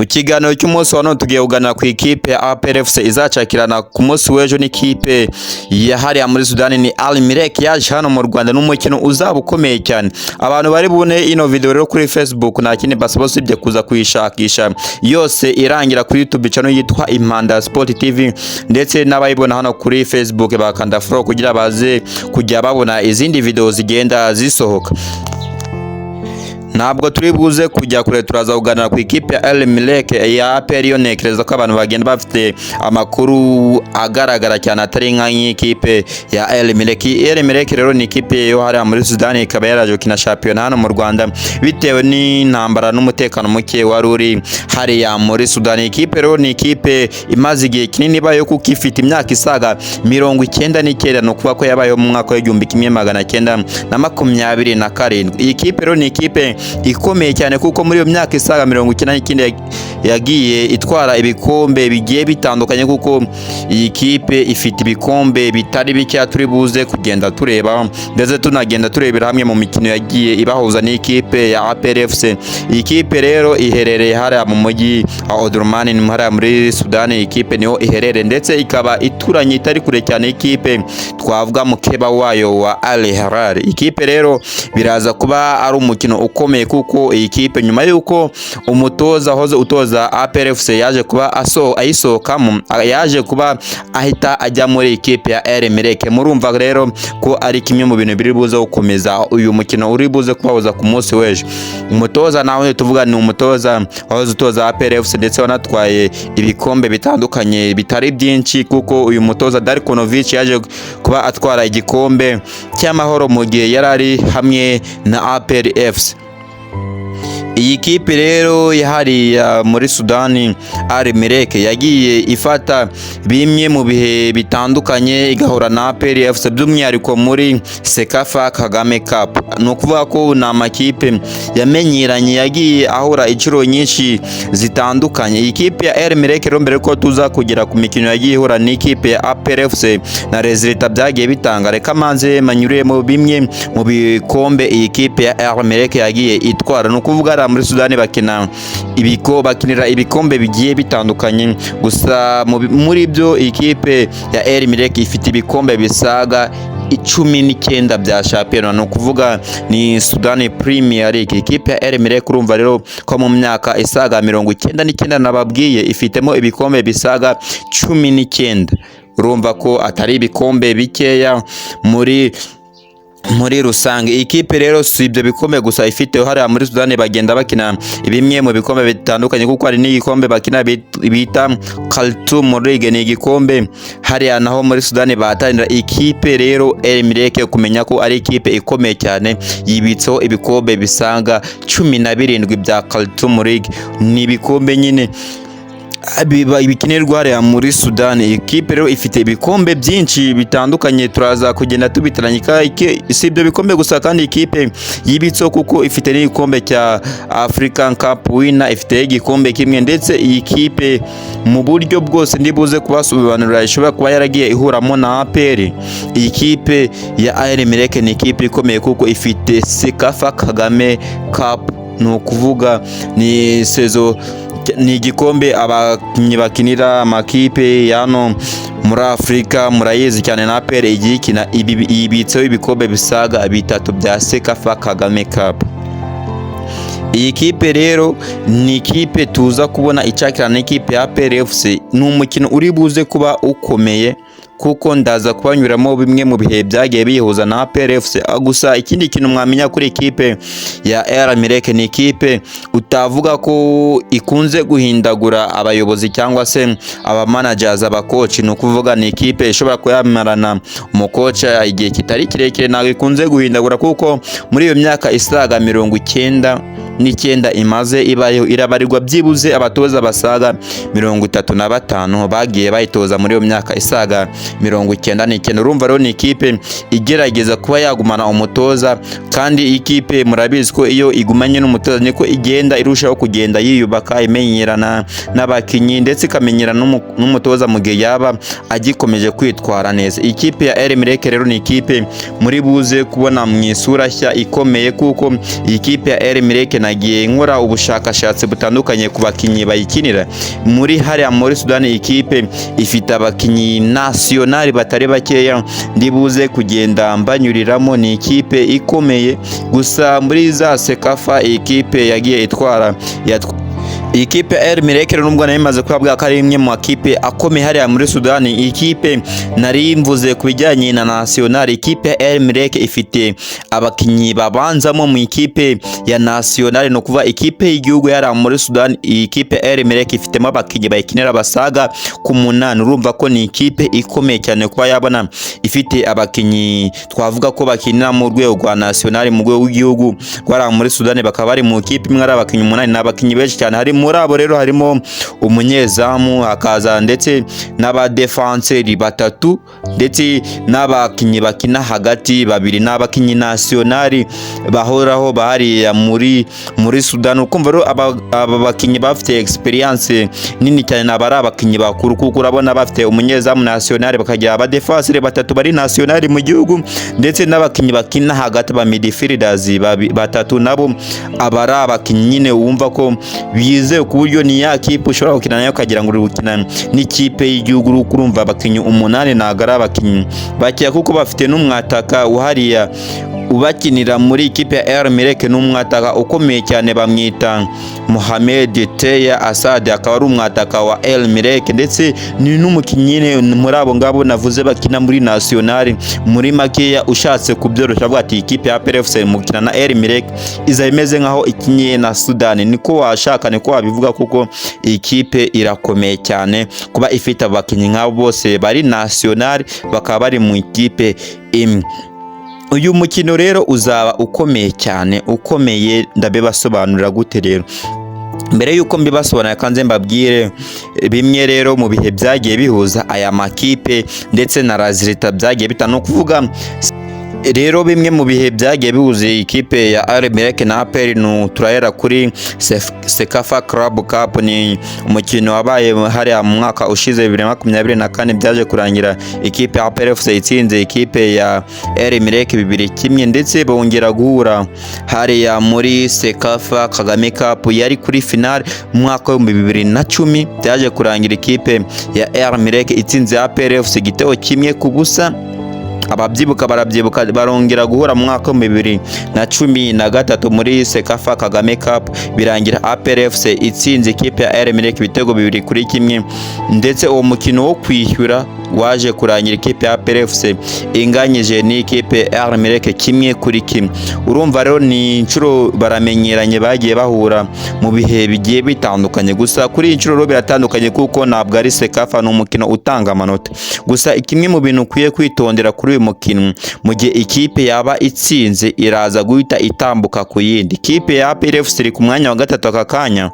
Ikiganiro cy'umunsi wa none tugiye kuganira ku ikipe ya APR FC izacakirana ku munsi w'ejo n'ikipe yahariya muri Sudani ni Al Merrikh yaje hano mu Rwanda n'umukino uzaba ukomeye cyane. Abantu bari bune ino video rero kuri Facebook nta kindi basaba usibye kuza kuyishakisha yose irangira kuri YouTube channel yitwa Impanda Sport TV, ndetse n'abayibona hano kuri Facebook bakanda follow kugira baze kujya babona izindi video zigenda zisohoka. Ntabwo turi buze kujya kure, turaza kuganira ku ikipe ya Al Merrikh ya APR. Yo nekereza ko abantu bagenda bafite amakuru agaragara cyane atari nk'ikipe ya Al Merrikh. Al Merrikh rero ni ikipe yo hariya muri Sudani, ikaba yaraje gukina shampiyona hano mu Rwanda bitewe n'intambara n'umutekano muke wari uri hariya muri Sudani. Ikipe rero ni ikipe imaze igihe kinini bayo kuko ifite imyaka isaga 99, no kuvuga ko yabayeho mu mwaka w'1927. Iyi kipe rero ni ikipe ikomeye cyane kuko muri iyo myaka isaga 99 yagiye itwara ibikombe bigiye bitandukanye, kuko iyi kipe ifite ibikombe bitari bike turi buze kugenda tureba, ndetse tunagenda turebera hamwe mu mikino yagiye ibahuza n'ikipe ya APR FC. Iyi kipe rero iherereye hariya mu mujyi wa Omdurman ni hariya muri Sudani. Ikipe niho iherereye ndetse ikaba ituranye itari kure cyane ikipe twavuga mukeba wayo wa Al Hilal. Ikipe rero biraza kuba ari umukino ukomeye kuko iyi kipe nyuma yuko umutoza hoze utoza APR FC yaje kuba ayisohokamo, yaje kuba ahita ajya muri ikipe ya Al Merrikh. Murumva rero ko ari kimwe mu bintu biri buze gukomeza uyu mukino uri buze kubahuza ku munsi w'ejo. Umutoza nawe tuvuga ni umutoza wahoze utoza APR FC ndetse wanatwaye ibikombe bitandukanye bitari byinshi, kuko uyu mutoza Darkonovic yaje kuba atwara igikombe cy'amahoro mu gihe yarari hamwe na APR FC. Iyi kipe rero yahari muri Sudani Al Merrikh yagiye ifata bimwe mu bihe bitandukanye igahura na APR FC, by'umwihariko muri Sekafa Kagame Cup. No kuvuga ko na amakipe yamenyeranye yagiye ahura inshuro nyinshi zitandukanye. Iyi kipe ya Al Merrikh rero mbere ko tuza kugera ku mikino yagiye ihura n'ikipe ya APR FC na resultat byagiye bitanga, reka manze manyuremo bimwe mu bikombe iyi kipe ya Al Merrikh yagiye itwara. No kuvuga muri Sudani bakinira ibikombe bigiye bitandukanye, gusa muri byo ikipe ya Al Merrikh ifite ibikombe bisaga 19 bya shampiyona, no kuvuga ni Sudani Premier League. Ikipe ya Al Merrikh urumva rero ko mu myaka isaga 99 nababwiye ifitemo ibikombe bisaga 19. Urumva ko atari ibikombe bikeya muri rusange. Ikipe rero si ibyo bikombe gusa ifite hariya muri Sudani, bagenda bakina bimwe mu bikombe bitandukanye, kuko hari n'igikombe bakina bita Khartoum League, ni igikombe hariya naho muri Sudani bahatanira. Ikipe rero Al Merrikh kumenya ko ari ikipe ikomeye cyane, yibitseho ibikombe bisanga 17 bya Khartoum League. Ni ibikombe nyine bikinirwa hariya muri Sudani. Ikipe rero ifite ibikombe byinshi bitandukanye, turaza kugenda tubitaranyika. Si ibyo bikombe gusa kandi ikipe yibitseho kuko ifite n'igikombe cya African Cup winner, ifite igikombe kimwe, ndetse iyi kipe mu buryo bwose ndibuze kubasobanurira ishobora kuba yaragiye ihuramo na APR. Iyi kipe ya Al Merrikh ni ikipe ikomeye kuko ifite Sekafa Kagame Cup, no kuvuga ni ni igikombe abakinnyi bakinira amakipe yano muri Afrika murayizi cyane na APR igiye ikina ibitseho ibikombe bisaga 3 bya Sekafa Kagame Cup. Iyi kipe rero ni ikipe tuza kubona icakirana n'ikipe ya APR FC. Ni umukino uri buze kuba ukomeye kuko ndaza kubanyuramo bimwe mu bihe byagiye bihuza na APR FC. Gusa ikindi kintu mwamenya kuri ikipe ya Al Merrikh, ni ikipe utavuga ko ikunze guhindagura abayobozi cyangwa se aba managers abakoci. No kuvuga ni ikipe ishobora kuyamarana umukoca igihe kitari kirekire, ntabwo ikunze guhindagura kuko muri iyo myaka isaga 99 imaze ibayeho irabarirwa byibuze abatoza basaga 35 bagiye bayitoza muri iyo myaka isaga 99. Urumva rero ni ikipe igerageza kuba yagumana umutoza, kandi ikipe murabizi ko iyo igumanye n'umutoza niko igenda irushaho kugenda yiyubaka, imenyerana n'abakinyi ndetse ikamenyerana n'umutoza mu gihe yaba agikomeje kwitwara neza. Ikipe ya Al Merrikh rero ni ikipe muri buze kubona mu isura nshya ikomeye, kuko iyi kipe ya Al Merrikh nagiye nkora ubushakashatsi butandukanye ku bakinyi bayikinira muri hariya muri Sudani. Ikipe ifite abakinyi nationali batari bakeya, ndibuze kugenda mbanyuriramo. Ni ikipe ikomeye, gusa muri za Sekafa ikipe yagiye itwara ikipe El Merreikh nubwo nayo imaze kubabwa ko ari imwe mu makipe akomeye hariya muri Sudani. Ikipe nari mvuze ku bijyanye na national, ikipe El Merreikh ifite abakinyi babanzamo mu ikipe ya national, no kuva ikipe y'igihugu hariya muri Sudani. Ikipe El Merreikh ifitemo abakinyi bayikinira basaga ku 8. Urumva ko ni ikipe ikomeye cyane kuba yabona ifite abakinyi twavuga ko bakinira mu rwego rwa national, mu rwego w'igihugu hariya muri Sudani. Bakaba bari mu ikipe imwe ari abakinyi 8, n'abakinyi benshi cyane. Hari muri abo rero harimo umunyezamu, akaza ndetse n'abadefenseri 3, ndetse n'abakinyi bakina hagati 2, n'abakinyi nationali bahoraho bahariya muri Sudan. Ukumva rero aba bakinyi bafite experience nini cyane, n'abari abakinyi bakuru, kuko urabona bafite umunyezamu nationali, bakagira abadefenseri 3 bari nationali mu gihugu, ndetse n'abakinyi bakina hagati ba midfielders 3 nabo abari abakinyi nyine wumva ko bize ku buryo ni ya kipe ushobora gukina nayo ukagira ngo uri gukina n'ikipe y'igihugu. Urumva abakinyi 8 nagara abakinyi bakiya, kuko bafite n'umwataka uhariya ubakinira muri ikipe ya El Merreikh, n'umwataka ukomeye cyane bamwita Mohamed Teya Asad, akaba ari umwataka wa El Merreikh, ndetse ni n'umukinyi muri abo ngabo navuze bakina muri national. Muri makeya ushatse kubyoroshya avuga ati ikipe ya PFC mu kina na El Merreikh iza imeze nkaho ikinye na Sudan. Niko washaka, niko wabivuga, kuko ikipe irakomeye cyane kuba ifite abakinyi nk'abo bose bari national, bakaba bari mu ikipe imwe. Uyu mukino rero uzaba ukomeye cyane, ukomeye. Ndabibasobanurira gute rero? Mbere yuko mbibasobanura kanze mbabwire bimwe rero mu bihe byagiye bihuza aya makipe ndetse na resultat byagiye bitano kuvuga rero. Bimwe mu bihe byagiye bihuze ikipe ya El Merreikh na APR, turahera kuri Sekafa Club Cup. Ni umukino wabaye hari mu mwaka ushize 2024, byaje kurangira ikipe ya APR FC itsinze ikipe ya El Merreikh 2-1, ndetse bongera guhura hari muri Sekafa Kagame Cup yari kuri final mu mwaka wa 2010. Byaje kurangira ikipe ya El Merreikh itsinze APR FC igitego 1-0. Ababyibuka barabyibuka, barongera guhura mu mwaka wa 2013 muri Sekafa Kagame Cup, birangira APR FC itsinze ikipe ya El Merreikh ibitego 2-1, ndetse uwo mukino wo kwishyura waje kurangira ikipe ya APR FC inganyije n'ikipe ya El Merreikh 1-1. Urumva rero ni inshuro baramenyeranye bagiye bahura mu bihe bigiye bitandukanye, gusa kuri inshuro rero biratandukanye kuko ntabwo ari Sekafa, n'umukino utanga amanota. Gusa kimwe mu bintu ukwiye kwitondera kuri uyu mukino, mu gihe ikipe yaba itsinze iraza guhita itambuka ku yindi. Ikipe ya APR FC iri ku mwanya wa 3 aka kanya,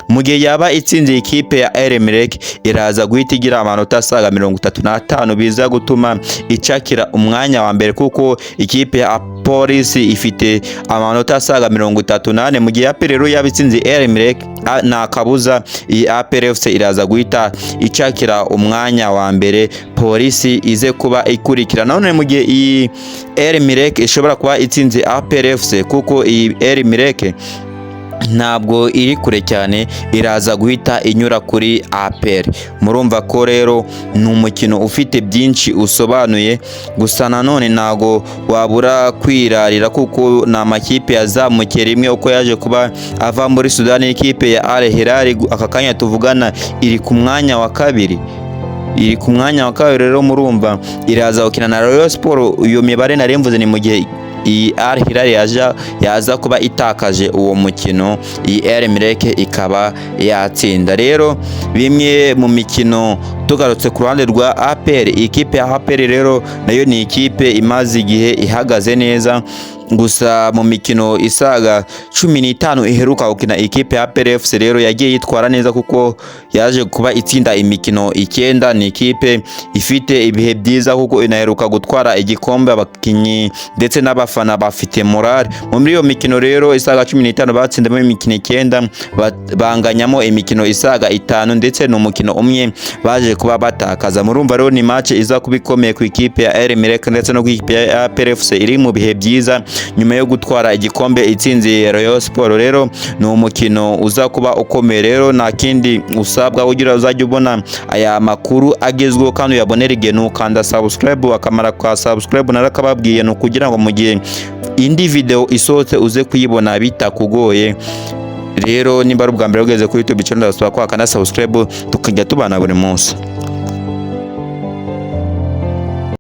mu gihe yaba itsinze ikipe ya El Merreikh iraza guhita igira amanota asaga 35, biza gutuma icakira umwanya wa mbere, kuko ikipe ya Polisi ifite amanota asaga 38, mu gihe APR rero yaba itsinze El Merreikh nta kabuza iyi APR FC iraza guhita icakira umwanya wa mbere, Polisi ize kuba ikurikira. None mu gihe iyi El Merreikh ishobora kuba itsinze APR FC, kuko iyi El Merreikh ntabwo iri kure cyane, iraza guhita inyura kuri APR. Murumva ko rero ni umukino ufite byinshi usobanuye, gusa nanone ntago wabura kwirarira, kuko na makipe yazamukiye rimwe uko yaje kuba ava muri Sudani. Ikipe ya Al Hilal aka kanya tuvugana iri ku mwanya wa 2, rero murumva iraza gukina na Royal Sport. Iyo mibare naremvuze ni mu gihe iyi Al Hilal yaza kuba itakaje uwo mukino, iyi El Merreikh ikaba yatsinda. Rero bimwe mu mikino tugarutse ku ruhande rwa APR, ikipe ya APR rero nayo ni ikipe imaze igihe ihagaze neza, gusa mu mikino isaga 15 iheruka gukina ikipe ya APR FC rero yagiye yitwara neza, kuko yaje kuba itsinda imikino 9. Ni ikipe ifite ibihe byiza, kuko inaheruka gutwara igikombe, abakinyi ndetse n'abafana bafite morale. Muri iyo mikino rero isaga 15 batsindamo imikino 9, banganyamo imikino isaga 5, ndetse n'umukino umwe baje kuba batakaza. Murumva rero ni match iza kuba ikomeye ku ikipe ya AR Merek ndetse no ku ikipe ya APR FC iri mu bihe byiza nyuma yo gutwara igikombe itsinze Rayon Sport. Rero ni umukino uza kuba ukomeye, rero nta kindi usabwa ugira uzajya ubona aya makuru agezweho kandi uyabonera igihe nukanda subscribe. Akamara kwa subscribe narakababwiye no kugira ngo mu gihe indi video isohotse uze kuyibona bitakugoye. Rero nimba ari ubwa mbere ugeze kuri YouTube channel ndasaba ko akanda subscribe tukajya tubana buri munsi.